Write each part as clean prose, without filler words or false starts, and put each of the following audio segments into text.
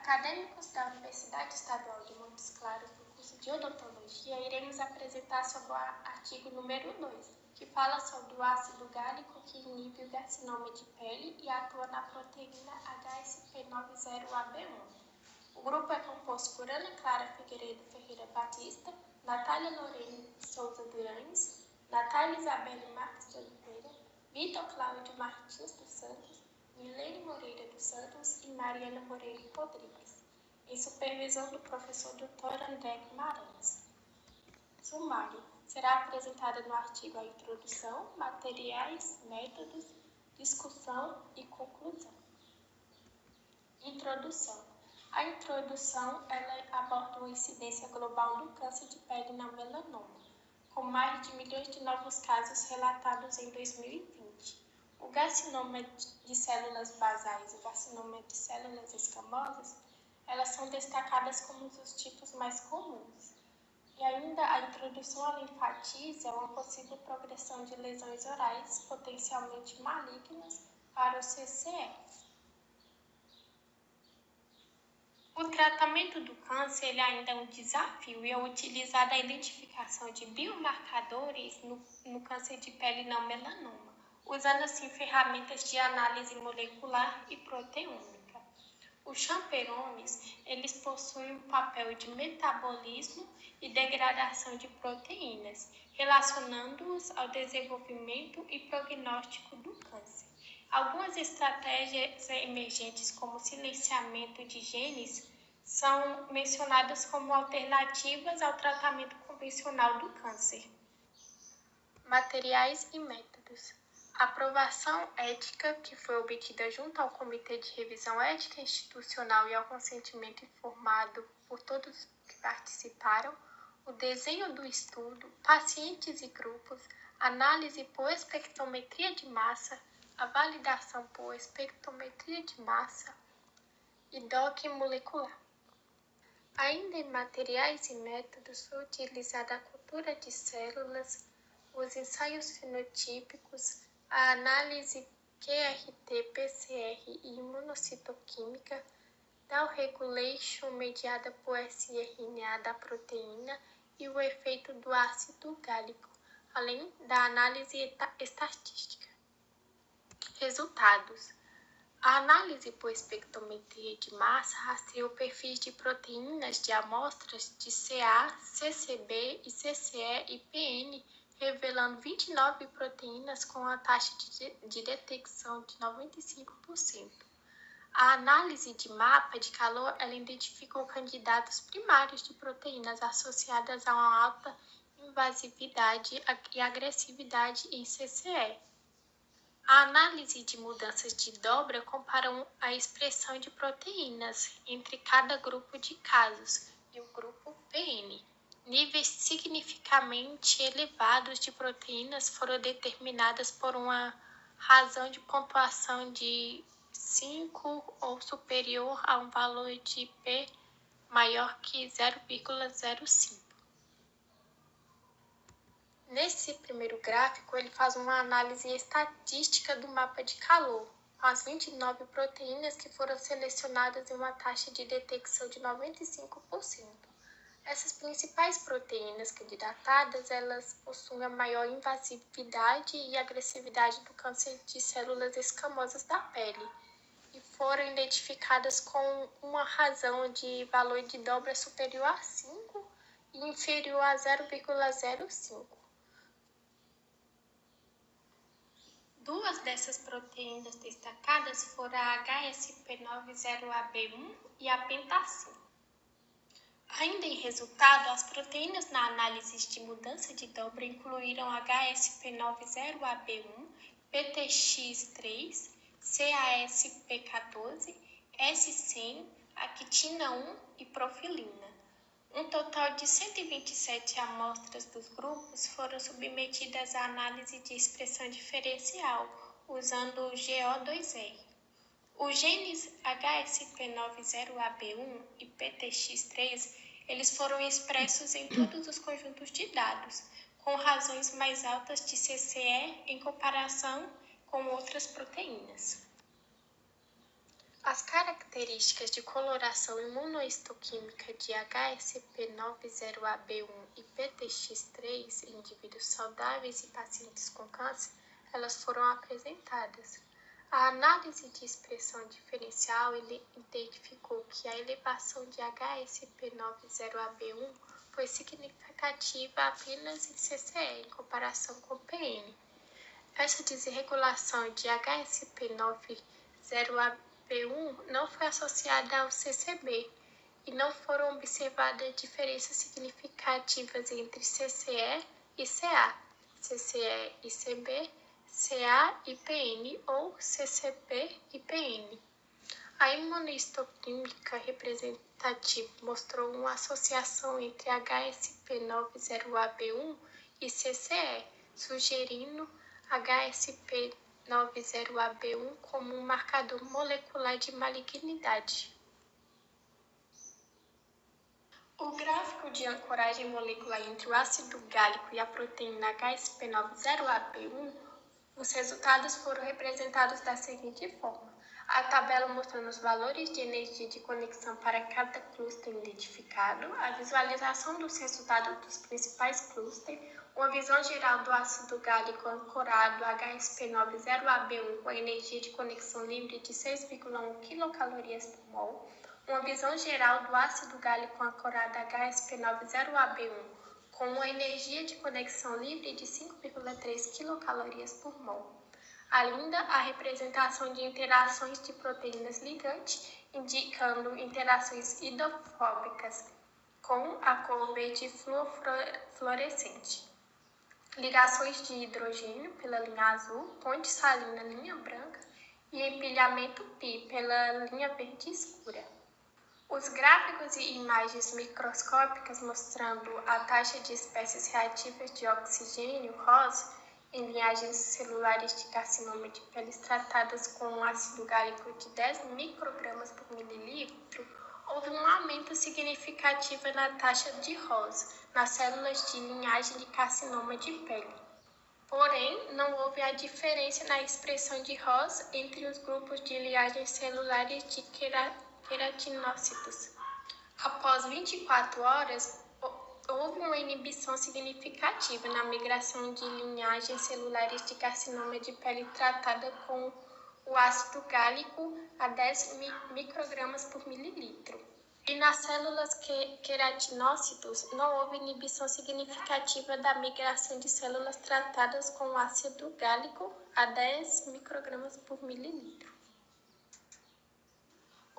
Acadêmicos da Universidade Estadual de Montes Claros, do curso de Odontologia, iremos apresentar sobre o artigo número 2, que fala sobre o ácido gálico que inibe o carcinoma de pele e atua na proteína HSP90AB1. O grupo é composto por Ana Clara Figueiredo Ferreira Batista, Natália Lorene Souza Durães, Natália Isabelle Marques de Oliveira, Vitor Cláudio Martins dos Santos, Milene Moreira dos Santos e Mariana Moreira Rodrigues, em supervisão do professor Dr. André Guimarães. Sumário. Será apresentada no artigo a introdução, materiais, métodos, discussão e conclusão. Introdução. A introdução ela aborda uma incidência global do câncer de pele não melanoma, com mais de milhões de novos casos relatados em 2020. O carcinoma de células basais e o carcinoma de células escamosas, elas são destacadas como os tipos mais comuns. E ainda a introdução ela enfatiza uma possível progressão de lesões orais potencialmente malignas para o CCE. O tratamento do câncer ele ainda é um desafio e é utilizada a identificação de biomarcadores no câncer de pele não melanoma, usando assim ferramentas de análise molecular e proteômica. Os champignons, eles possuem um papel de metabolismo e degradação de proteínas, relacionando-os ao desenvolvimento e prognóstico do câncer. Algumas estratégias emergentes, como silenciamento de genes, são mencionadas como alternativas ao tratamento convencional do câncer. Materiais e métodos. A aprovação ética, que foi obtida junto ao Comitê de Revisão Ética Institucional e ao consentimento informado por todos que participaram, o desenho do estudo, pacientes e grupos, análise por espectrometria de massa, a validação por espectrometria de massa e DOC molecular. Ainda em materiais e métodos foi utilizada a cultura de células, os ensaios fenotípicos, a análise QRT-PCR e imunocitoquímica, down regulation mediada por sRNA da proteína e o efeito do ácido gálico, além da análise estatística. Resultados. A análise por espectrometria de massa rastreou perfis de proteínas de amostras de CA, CCB e CCE e PN, revelando 29 proteínas com a taxa de detecção de 95%. A análise de mapa de calor ela identificou candidatos primários de proteínas associadas a uma alta invasividade e agressividade em CCE. A análise de mudanças de dobra compara a expressão de proteínas entre cada grupo de casos e o grupo PN. Níveis significativamente elevados de proteínas foram determinadas por uma razão de pontuação de 5 ou superior a um valor de P maior que 0,05. Nesse primeiro gráfico, ele faz uma análise estatística do mapa de calor, com as 29 proteínas que foram selecionadas em uma taxa de detecção de 95%. Essas principais proteínas candidatadas, elas possuem a maior invasividade e agressividade do câncer de células escamosas da pele e foram identificadas com uma razão de valor de dobra superior a 5 e inferior a 0,05. Duas dessas proteínas destacadas foram a HSP90AB1 e a pentacina. Ainda em resultado, as proteínas na análise de mudança de dobra incluíram HSP90AB1, PTX3, CASP14, S100, actina 1 e profilina. Um total de 127 amostras dos grupos foram submetidas à análise de expressão diferencial, usando o GO2R. Os genes HSP90AB1 e PTX3, eles foram expressos em todos os conjuntos de dados, com razões mais altas de CCE em comparação com outras proteínas. As características de coloração imunohistoquímica de HSP90AB1 e PTX3 em indivíduos saudáveis e pacientes com câncer, elas foram apresentadas. A análise de expressão diferencial identificou que a elevação de HSP90AB1 foi significativa apenas em CCE em comparação com PN. Essa desregulação de HSP90AB1 não foi associada ao CCB e não foram observadas diferenças significativas entre CCE e CA, CCE e CB, CA e PN ou CCP e PN. A imunohistoquímica representativa mostrou uma associação entre HSP90AB1 e CCE, sugerindo HSP90AB1 como um marcador molecular de malignidade. O gráfico de ancoragem molecular entre o ácido gálico e a proteína HSP90AB1, os resultados foram representados da seguinte forma. A tabela mostrando os valores de energia de conexão para cada clúster identificado, a visualização dos resultados dos principais clústeres, uma visão geral do ácido gálico ancorado HSP90AB1 com energia de conexão livre de 6,1 kcal por mol, uma visão geral do ácido gálico ancorado HSP90AB1 com uma energia de conexão livre de 5,3 kcal por mol. Ainda a representação de interações de proteínas ligantes, indicando interações hidrofóbicas com a cor verde fluorescente. Ligações de hidrogênio pela linha azul, ponte salina linha branca e empilhamento pi pela linha verde escura. Os gráficos e imagens microscópicas mostrando a taxa de espécies reativas de oxigênio rosa em linhagens celulares de carcinoma de peles tratadas com ácido gálico de 10 microgramas por mililitro, houve um aumento significativo na taxa de ROS nas células de linhagem de carcinoma de pele. Porém, não houve a diferença na expressão de ROS entre os grupos de linhagens celulares de queratinócitos. Após 24 horas, houve uma inibição significativa na migração de linhagens celulares de carcinoma de pele tratada com o ácido gálico a 10 microgramas por mililitro. E nas células queratinócitos, não houve inibição significativa da migração de células tratadas com o ácido gálico a 10 microgramas por mililitro.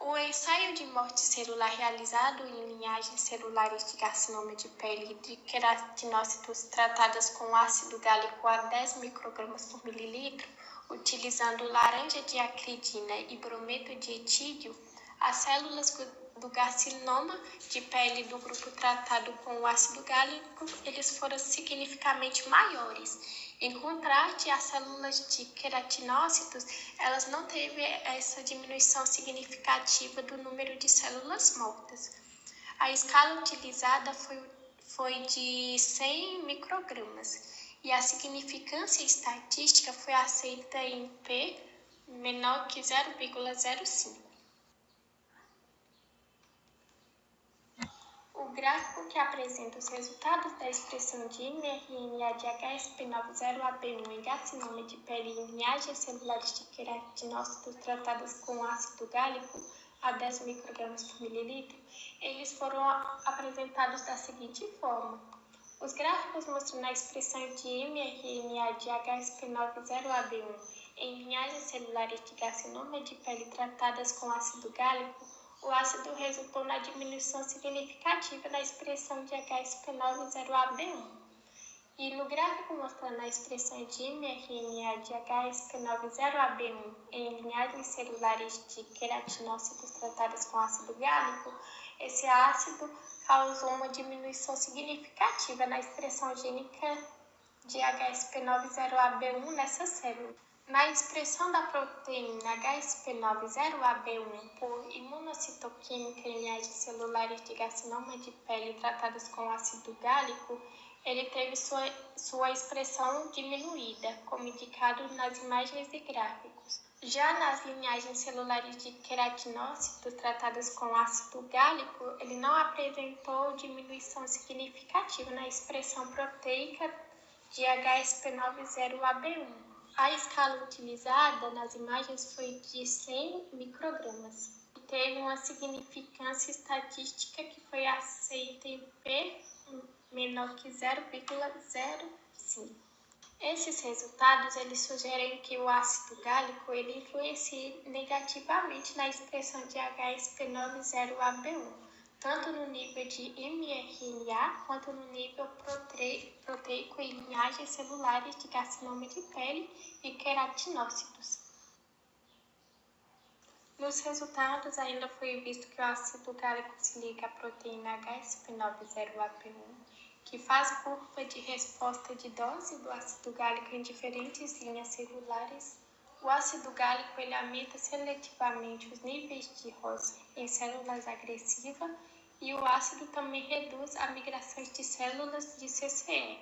O ensaio de morte celular realizado em linhagens celulares de carcinoma de pele de queratinócitos tratadas com ácido gálico a 10 microgramas por mililitro, utilizando laranja de acridina e brometo de etídio, as células do carcinoma de pele do grupo tratado com o ácido gálico, eles foram significativamente maiores. Em contraste, as células de queratinócitos, elas não teve essa diminuição significativa do número de células mortas. A escala utilizada foi de 100 microgramas e a significância estatística foi aceita em P menor que 0,05. O gráfico que apresenta os resultados da expressão de mRNA de HSP90AB1 em carcinoma de pele em linhagens celulares de queratinócitos tratadas com ácido gálico a 10 microgramas por mililitro, eles foram apresentados da seguinte forma. Os gráficos mostrando a expressão de mRNA de HSP90AB1 em linhagens celulares de carcinoma de pele tratadas com ácido gálico, o ácido resultou na diminuição significativa da expressão de HSP90AB1. E no gráfico mostrando a expressão de mRNA de HSP90AB1 em linhagens celulares de queratinócitos tratadas com ácido gálico, esse ácido causou uma diminuição significativa na expressão gênica de HSP90AB1 nessa célula. Na expressão da proteína HSP90AB1 por imunocitoquímica em linhagens celulares de carcinoma de pele tratadas com ácido gálico, ele teve sua expressão diminuída, como indicado nas imagens e gráficos. Já nas linhagens celulares de queratinócitos tratadas com ácido gálico, ele não apresentou diminuição significativa na expressão proteica de HSP90AB1. A escala utilizada nas imagens foi de 100 microgramas e teve uma significância estatística que foi aceita em P menor que 0,05. Esses resultados eles sugerem que o ácido gálico ele influencia negativamente na expressão de HSP90AB1, tanto no nível de mRNA quanto no nível proteico em linhagens celulares de carcinoma de pele e queratinócitos. Nos resultados, ainda foi visto que o ácido gálico se liga à proteína HSP90AB1, que faz curva de resposta de dose do ácido gálico em diferentes linhas celulares. O ácido gálico ele aumenta seletivamente os níveis de ROS em células agressivas e o ácido também reduz a migração de células de CCE.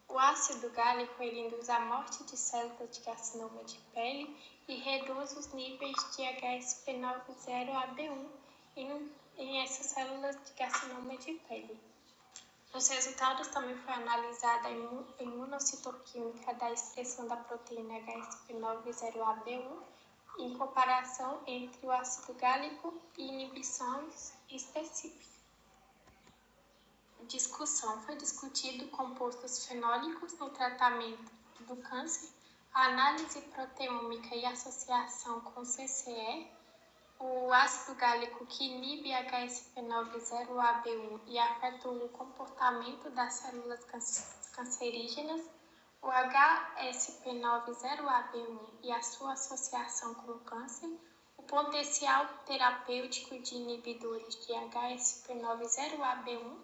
O ácido gálico ele induz a morte de células de carcinoma de pele e reduz os níveis de HSP90AB1 em essas células de carcinoma de pele. Nos resultados também foi analisada a imunocitoquímica da expressão da proteína HSP90AB1 em comparação entre o ácido gálico e inibições específicas. Discussão: foi discutido compostos fenólicos no tratamento do câncer, a análise proteômica e associação com CCE, o ácido gálico que inibe HSP90AB1 e afeta o comportamento das células cancerígenas, o HSP90AB1 e a sua associação com o câncer, o potencial terapêutico de inibidores de HSP90AB1,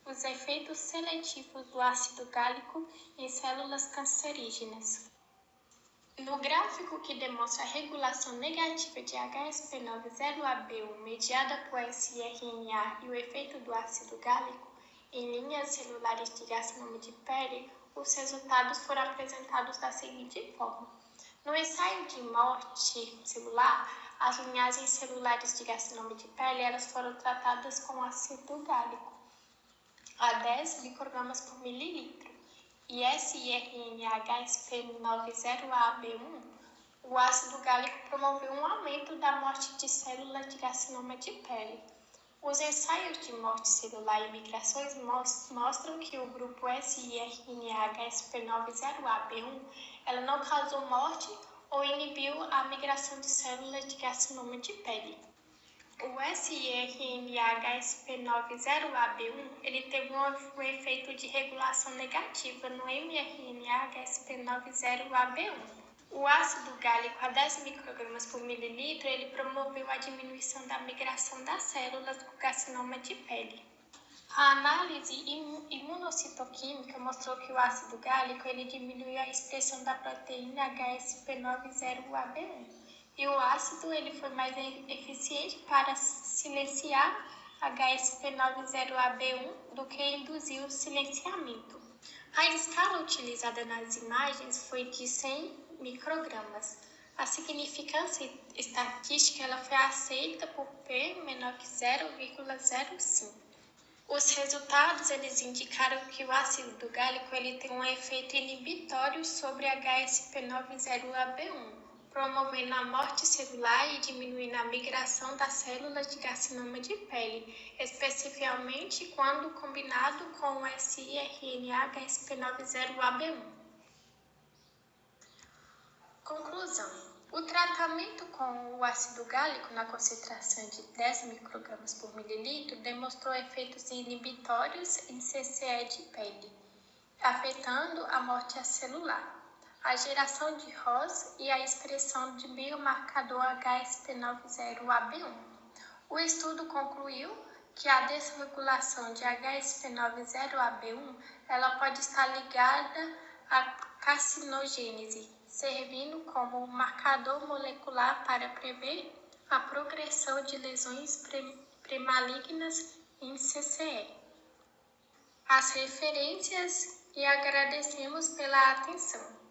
os efeitos seletivos do ácido gálico em células cancerígenas. No gráfico que demonstra a regulação negativa de HSP90AB1 mediada por siRNA e o efeito do ácido gálico em linhas celulares de carcinoma de pele, os resultados foram apresentados da seguinte forma. No ensaio de morte celular, as linhagens celulares de carcinoma de pele elas foram tratadas com ácido gálico a 10 microgramas por mililitro. E siRNA HSP90AB1, o ácido gálico promoveu um aumento da morte de células de carcinoma de pele. Os ensaios de morte celular e migrações mostram que o grupo siRNA HSP90AB1 ela não causou morte ou inibiu a migração de células de carcinoma de pele. O siRNA HSP90AB1 ele teve um efeito de regulação negativa no mRNA HSP90AB1. O ácido gálico a 10 microgramas por mililitro ele promoveu a diminuição da migração das células com carcinoma de pele. A análise imunocitoquímica mostrou que o ácido gálico ele diminuiu a expressão da proteína HSP90AB1. E o ácido ele foi mais eficiente para silenciar HSP90AB1 do que induzir o silenciamento. A escala utilizada nas imagens foi de 100 microgramas. A significância estatística ela foi aceita por P menor que 0,05. Os resultados eles indicaram que o ácido gálico ele tem um efeito inibitório sobre HSP90AB1. Promovendo a morte celular e diminuindo a migração das células de carcinoma de pele, especificamente quando combinado com o siRNA HSP90AB1. Conclusão: o tratamento com o ácido gálico na concentração de 10 microgramas por mililitro demonstrou efeitos inibitórios em CCE de pele, afetando a morte celular, a geração de ROS e a expressão de biomarcador HSP90AB1. O estudo concluiu que a desregulação de HSP90AB1 ela pode estar ligada à carcinogênese, servindo como um marcador molecular para prever a progressão de lesões premalignas em CCE. As referências e agradecemos pela atenção.